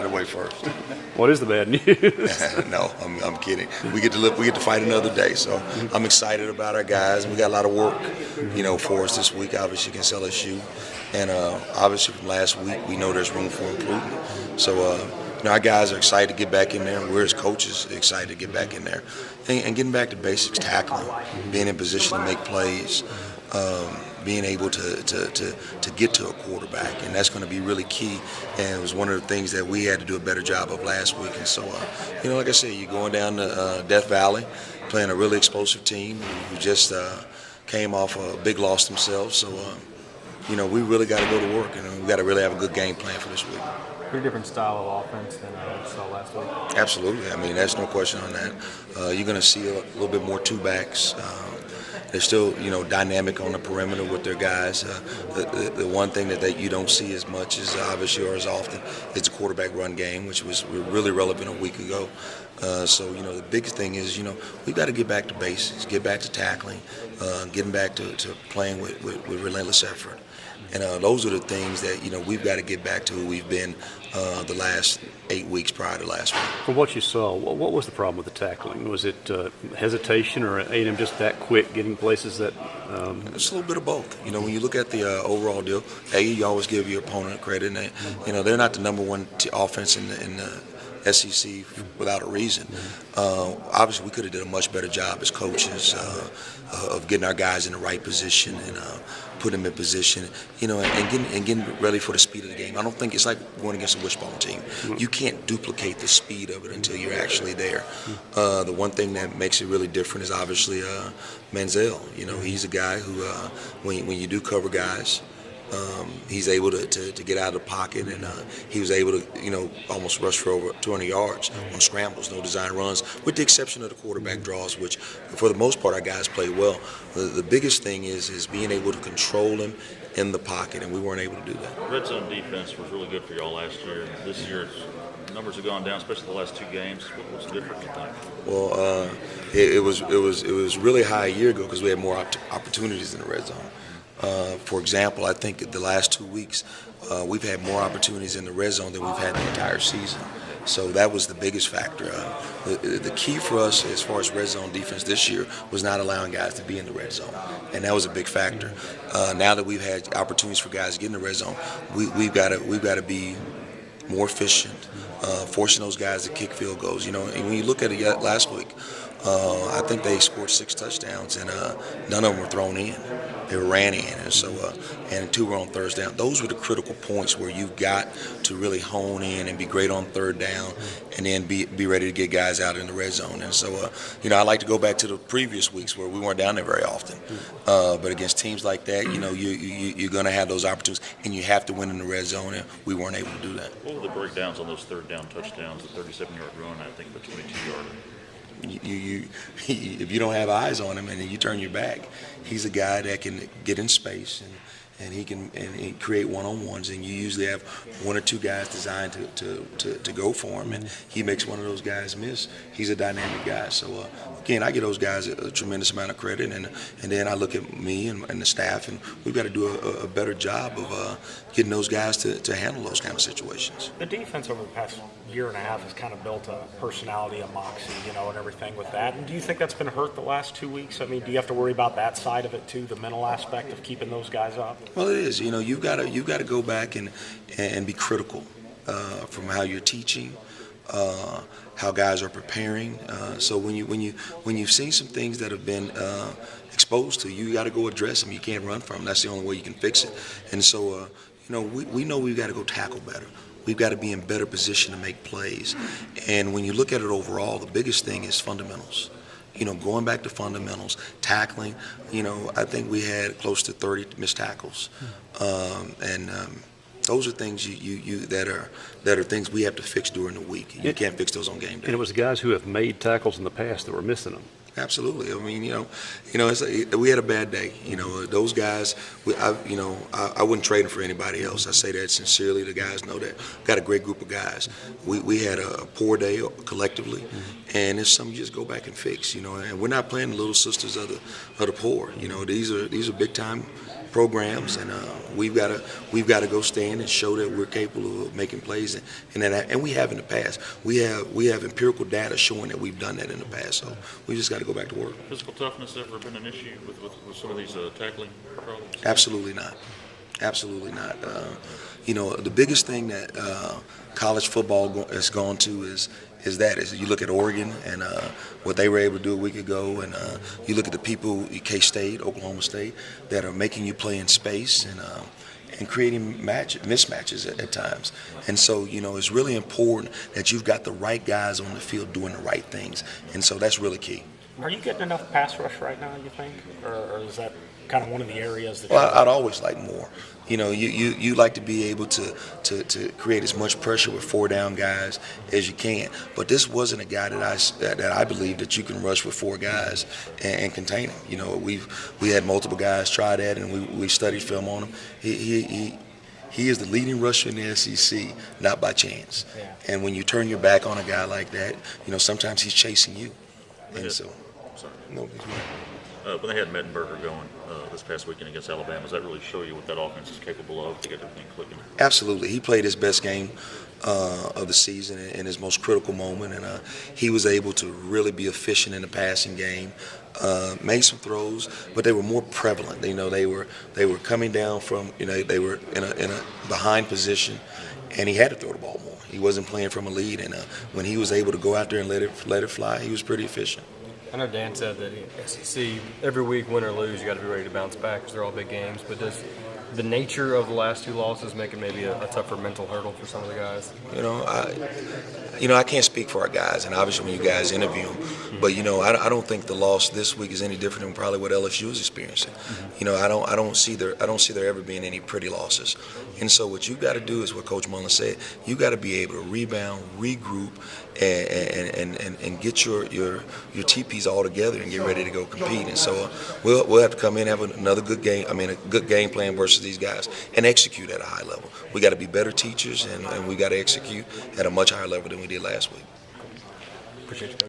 away first. What is the bad news? No, I'm kidding. We get to fight another day. So I'm excited about our guys. We got a lot of work, for us this week. Obviously against LSU, and obviously from last week we know there's room for improvement. So our guys are excited to get back in there. We're as coaches excited to get back in there, and getting back to basics, tackling, being in position to make plays. Being able to get to a quarterback, and that's going to be really key. And it was one of the things that we had to do a better job of last week. And so, like I said, you're going down to Death Valley, playing a really explosive team who just came off a big loss themselves. So, we really got to go to work, and we got to really have a good game plan for this week. Pretty different style of offense than we saw last week. Absolutely. I mean, there's no question on that. You're going to see a little bit more two backs. They're still, dynamic on the perimeter with their guys. The one thing that you don't see as much as obviously or as often is the quarterback run game, which was really relevant a week ago. So, the biggest thing is, we've got to get back to basics, get back to tackling, getting back to playing with relentless effort. And those are the things that, we've got to get back to who we've been the last 8 weeks prior to last week. From what you saw, what was the problem with the tackling? Was it hesitation or A&M just that quick getting places that It's a little bit of both. When you look at the overall deal, you always give your opponent credit. And they're not the number one offense in the SEC without a reason. Obviously, we could have did a much better job as coaches of getting our guys in the right position and putting them in position, and getting ready for the speed of the game. I don't think it's like going against a wishbone team. You can't duplicate the speed of it until you're actually there. The one thing that makes it really different is obviously Manziel. He's a guy who, when you do cover guys, he's able to get out of the pocket, and he was able to, almost rush for over 200 yards on scrambles, no design runs, with the exception of the quarterback draws, which for the most part our guys played well. The biggest thing is being able to control him in the pocket, and we weren't able to do that. Red zone defense was really good for y'all last year. This year, numbers have gone down, especially the last two games. What's the difference, you think? Well, it was really high a year ago because we had more opportunities in the red zone. For example, I think the last 2 weeks we've had more opportunities in the red zone than we've had the entire season. So that was the biggest factor. The key for us as far as red zone defense this year was not allowing guys to be in the red zone, and that was a big factor. Now that we've had opportunities for guys to get in the red zone, we've got to be more efficient, forcing those guys to kick field goals. And when you look at it last week, I think they scored 6 touchdowns, and none of them were thrown in. They were ran in, and so and 2 were on third down. Those were the critical points where you've got to really hone in and be great on third down, and then be ready to get guys out in the red zone. And so, I like to go back to the previous weeks where we weren't down there very often. But against teams like that, you're going to have those opportunities, and you have to win in the red zone, and we weren't able to do that. What were the breakdowns on those third down touchdowns, the 37-yard run, I think, the 22-yarder? If you don't have eyes on him and you turn your back, he's a guy that can get in space and he can create one-on-ones, and you usually have 1 or 2 guys designed to go for him, and he makes one of those guys miss. He's a dynamic guy. So again, I give those guys a tremendous amount of credit, and then I look at me and the staff, and we've got to do a better job of getting those guys to handle those kind of situations. The defense over the past year and a half has kind of built a personality, a moxie, and everything with that. And do you think that's been hurt the last 2 weeks? I mean, do you have to worry about that side of it too, the mental aspect of keeping those guys up? Well, it is. You've got to go back and be critical from how you're teaching, how guys are preparing. So when you've seen some things that have been exposed to you, got to go address them. You can't run from them. That's the only way you can fix it. And so we know we've got to go tackle better. We've got to be in better position to make plays. And when you look at it overall, the biggest thing is fundamentals. Going back to fundamentals, tackling. I think we had close to 30 missed tackles, and those are things that are things we have to fix during the week. You can't fix those on game day. And it was guys who have made tackles in the past that were missing them. Absolutely. I mean, we had a bad day. Those guys. I wouldn't trade them for anybody else. I say that sincerely. The guys know that. We've got a great group of guys. We had a poor day collectively, and it's something you just go back and fix. And we're not playing the little sisters of the poor. These are big time programs, and we've got to go stand and show that we're capable of making plays, and we have in the past. We have empirical data showing that we've done that in the past. So we just got to go back to work. Physical toughness ever been an issue with some of these tackling problems? Absolutely not. Absolutely not. The biggest thing that college football has gone to is you look at Oregon and what they were able to do a week ago, and you look at the people at K-State, Oklahoma State, that are making you play in space and creating mismatches at times. And so, it's really important that you've got the right guys on the field doing the right things, and so that's really key. Are you getting enough pass rush right now, you think? Or is that kind of one of the areas that Well, I'd always like more. You like to be able to create as much pressure with 4 down guys as you can. But this wasn't a guy that I believe that you can rush with 4 guys and contain him. We had multiple guys try that, and we studied film on him. He is the leading rusher in the SEC, not by chance. Yeah. And when you turn your back on a guy like that, sometimes he's chasing you. And so, no. When they had Mettenberger going this past weekend against Alabama, does that really show you what that offense is capable of to get everything clicking? Absolutely. He played his best game of the season in his most critical moment, and he was able to really be efficient in the passing game. Made some throws, but they were more prevalent. They were coming down from they were in a behind position, and he had to throw the ball more. He wasn't playing from a lead, and when he was able to go out there and let it fly, he was pretty efficient. I know Dan said that SEC, every week, win or lose, you got to be ready to bounce back because they're all big games. But does the nature of the last 2 losses make it maybe a tougher mental hurdle for some of the guys? I can't speak for our guys, and obviously when you guys interview them, but I don't think the loss this week is any different than probably what LSU is experiencing. I don't see there ever being any pretty losses, and so what you got to do is what Coach Mullen said. You got to be able to rebound, regroup, and get your TPs all together and get ready to go compete. And so we'll have to come in and have another good game. A good game plan versus these guys and execute at a high level. We got to be better teachers, and we got to execute at a much higher level than we did last week. Appreciate you, Coach.